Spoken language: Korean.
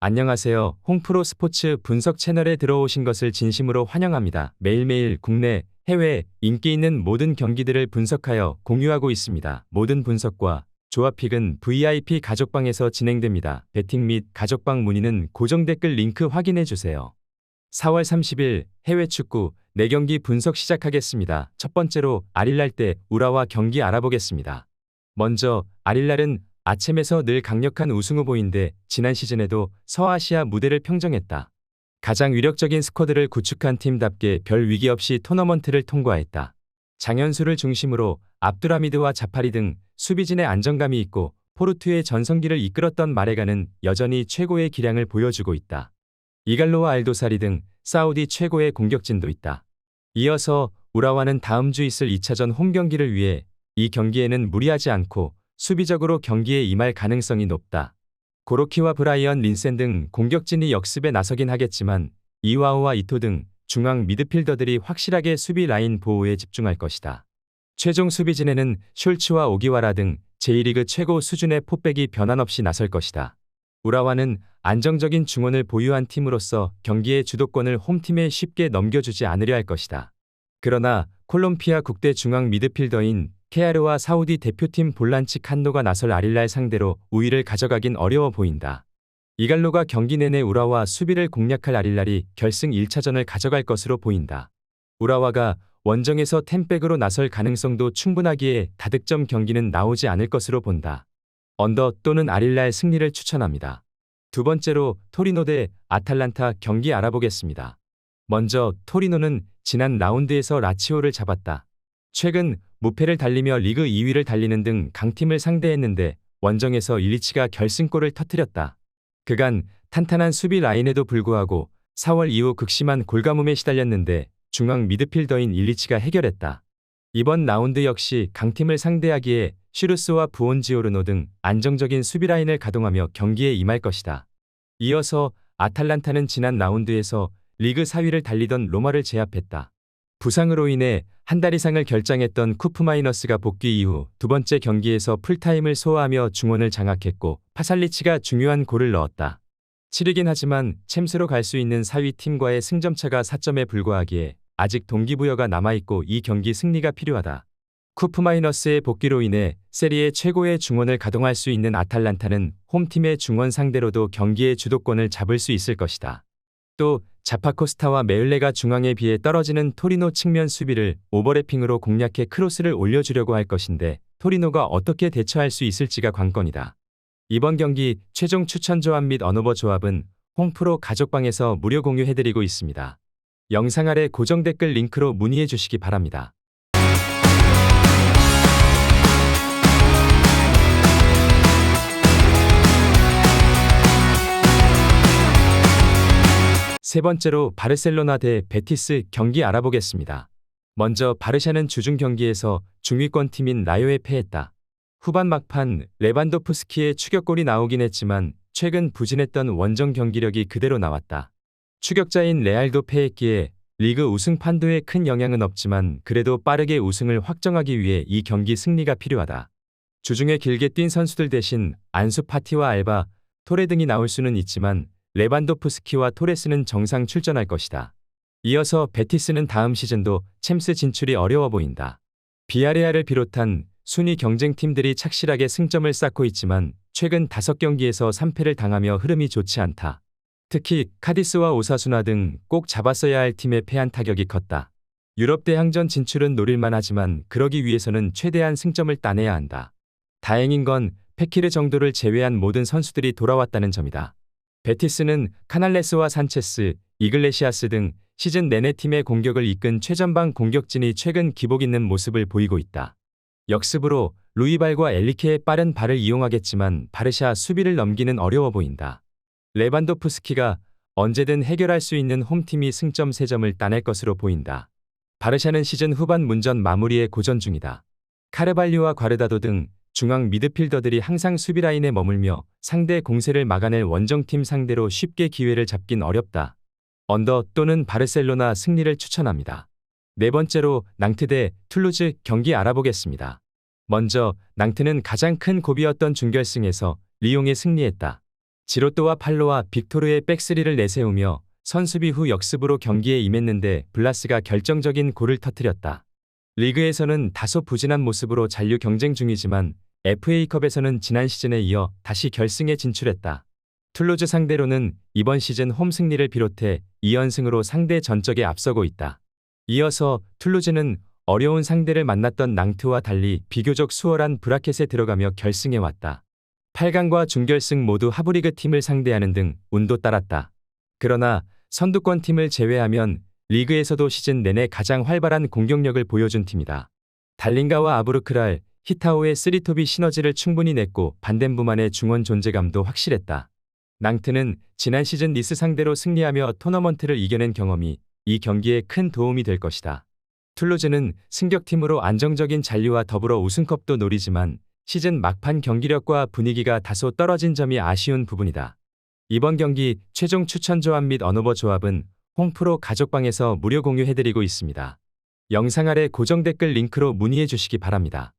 안녕하세요. 홍프로 스포츠 분석 채널에 들어오신 것을 진심으로 환영합니다. 매일매일 국내, 해외 인기 있는 모든 경기들을 분석하여 공유하고 있습니다. 모든 분석과 조합픽은 VIP 가족방에서 진행됩니다. 배팅 및 가족방 문의는 고정 댓글 링크 확인해 주세요. 4월 30일 해외 축구 4경기 분석 시작하겠습니다. 첫 번째로 아릴랄 대 우라와 경기 알아보겠습니다. 먼저 아릴랄은 아츬에서 늘 강력한 우승 후보인데 지난 시즌에도 서아시아 무대를 평정했다. 가장 위력적인 스쿼드를 구축한 팀답게 별 위기 없이 토너먼트를 통과했다. 장현수를 중심으로 압두라미드와 자파리 등 수비진의 안정감이 있고 포르투의 전성기를 이끌었던 마레가는 여전히 최고의 기량을 보여주고 있다. 이갈로와 알도사리 등 사우디 최고의 공격진도 있다. 이어서 우라와는 다음 주 있을 2차전 홈 경기를 위해 이 경기에는 무리하지 않고 수비적으로 경기에 임할 가능성이 높다. 고로키와 브라이언 린센 등 공격진이 역습에 나서긴 하겠지만 이와우와 이토 등 중앙 미드필더들이 확실하게 수비 라인 보호에 집중할 것이다. 최종 수비진에는 숄츠와 오기와라 등 제1리그 최고 수준의 포백이 변함없이 나설 것이다. 우라와는 안정적인 중원을 보유한 팀으로서 경기의 주도권을 홈팀에 쉽게 넘겨주지 않으려 할 것이다. 그러나 콜롬비아 국대 중앙 미드필더인 케아르와 사우디 대표팀 볼란치 칸노가 나설 아릴랄 상대로 우위를 가져가긴 어려워 보인다. 이갈로가 경기 내내 우라와 수비를 공략할 아릴랄이 결승 1차전을 가져갈 것으로 보인다. 우라와가 원정에서 템백으로 나설 가능성도 충분하기에 다득점 경기는 나오지 않을 것으로 본다. 언더 또는 아릴랄 승리를 추천합니다. 두 번째로 토리노 대 아탈란타 경기 알아보겠습니다. 먼저 토리노는 지난 라운드에서 라치오를 잡았다. 최근 무패를 달리며 리그 2위를 달리는 등 강팀을 상대했는데 원정에서 일리치가 결승골을 터뜨렸다. 그간 탄탄한 수비 라인에도 불구하고 4월 이후 극심한 골가뭄에 시달렸는데 중앙 미드필더인 일리치가 해결했다. 이번 라운드 역시 강팀을 상대하기에 슈루스와 부온지오르노 등 안정적인 수비 라인을 가동하며 경기에 임할 것이다. 이어서 아탈란타는 지난 라운드에서 리그 4위를 달리던 로마를 제압했다. 부상으로 인해 한 달 이상을 결장했던 쿠프마이너스가 복귀 이후 두 번째 경기에서 풀타임을 소화하며 중원을 장악했고 파살리치가 중요한 골을 넣었다. 치르긴 하지만 챔스로 갈 수 있는 4위 팀과의 승점차가 4점에 불과하기에 아직 동기부여가 남아있고 이 경기 승리가 필요하다. 쿠프마이너스의 복귀로 인해 세리에 최고의 중원을 가동할 수 있는 아탈란타는 홈팀의 중원 상대로도 경기의 주도권을 잡을 수 있을 것이다. 또 자파코스타와 메을레가 중앙에 비해 떨어지는 토리노 측면 수비를 오버래핑으로 공략해 크로스를 올려주려고 할 것인데 토리노가 어떻게 대처할 수 있을지가 관건이다. 이번 경기 최종 추천 조합 및 언어버 조합은 홍프로 가족방에서 무료 공유해드리고 있습니다. 영상 아래 고정 댓글 링크로 문의해 주시기 바랍니다. 세 번째로 바르셀로나 대 베티스 경기 알아보겠습니다. 먼저 바르샤는 주중 경기에서 중위권 팀인 라요에 패했다. 후반 막판 레반도프스키의 추격골이 나오긴 했지만 최근 부진했던 원정 경기력이 그대로 나왔다. 추격자인 레알도 패했기에 리그 우승 판도에 큰 영향은 없지만 그래도 빠르게 우승을 확정하기 위해 이 경기 승리가 필요하다. 주중에 길게 뛴 선수들 대신 안수 파티와 알바, 토레 등이 나올 수는 있지만 레반도프스키와 토레스는 정상 출전할 것이다. 이어서 베티스는 다음 시즌도 챔스 진출이 어려워 보인다. 비아레알을 비롯한 순위 경쟁팀들이 착실하게 승점을 쌓고 있지만 최근 5경기에서 3패를 당하며 흐름이 좋지 않다. 특히 카디스와 오사수나 등 꼭 잡았어야 할 팀에 패한 타격이 컸다. 유럽 대항전 진출은 노릴만 하지만 그러기 위해서는 최대한 승점을 따내야 한다. 다행인 건 페키르 정도를 제외한 모든 선수들이 돌아왔다는 점이다. 베티스는 카날레스와 산체스, 이글레시아스 등 시즌 내내 팀의 공격을 이끈 최전방 공격진이 최근 기복 있는 모습을 보이고 있다. 역습으로 루이발과 엘리케의 빠른 발을 이용하겠지만 바르샤 수비를 넘기는 어려워 보인다. 레반도프스키가 언제든 해결할 수 있는 홈팀이 승점 3점을 따낼 것으로 보인다. 바르샤는 시즌 후반 문전 마무리에 고전 중이다. 카르발리오와 과르다도 등 중앙 미드필더들이 항상 수비 라인에 머물며 상대 공세를 막아낼 원정팀 상대로 쉽게 기회를 잡긴 어렵다. 언더 또는 바르셀로나 승리를 추천합니다. 네 번째로 낭트 대 툴루즈 경기 알아보겠습니다. 먼저 낭트는 가장 큰 고비였던 준결승에서 리옹에 승리했다. 지로또와 팔로와 빅토르의 백스리를 내세우며 선수비 후 역습으로 경기에 임했는데 블라스가 결정적인 골을 터뜨렸다. 리그에서는 다소 부진한 모습으로 잔류 경쟁 중이지만 FA컵에서는 지난 시즌에 이어 다시 결승에 진출했다. 툴루즈 상대로는 이번 시즌 홈 승리를 비롯해 2연승으로 상대 전적에 앞서고 있다. 이어서 툴루즈는 어려운 상대를 만났던 낭트와 달리 비교적 수월한 브라켓에 들어가며 결승에 왔다. 8강과 준결승 모두 하브리그 팀을 상대하는 등 운도 따랐다. 그러나 선두권 팀을 제외하면 리그에서도 시즌 내내 가장 활발한 공격력을 보여준 팀이다. 달린가와 아브르크랄, 히타오의 쓰리톱이 시너지를 충분히 냈고 반덴부만의 중원 존재감도 확실했다. 낭트는 지난 시즌 니스 상대로 승리하며 토너먼트를 이겨낸 경험이 이 경기에 큰 도움이 될 것이다. 툴루즈는 승격팀으로 안정적인 잔류와 더불어 우승컵도 노리지만 시즌 막판 경기력과 분위기가 다소 떨어진 점이 아쉬운 부분이다. 이번 경기 최종 추천 조합 및 언어버 조합은 홍프로 가족방에서 무료 공유해드리고 있습니다. 영상 아래 고정 댓글 링크로 문의해 주시기 바랍니다.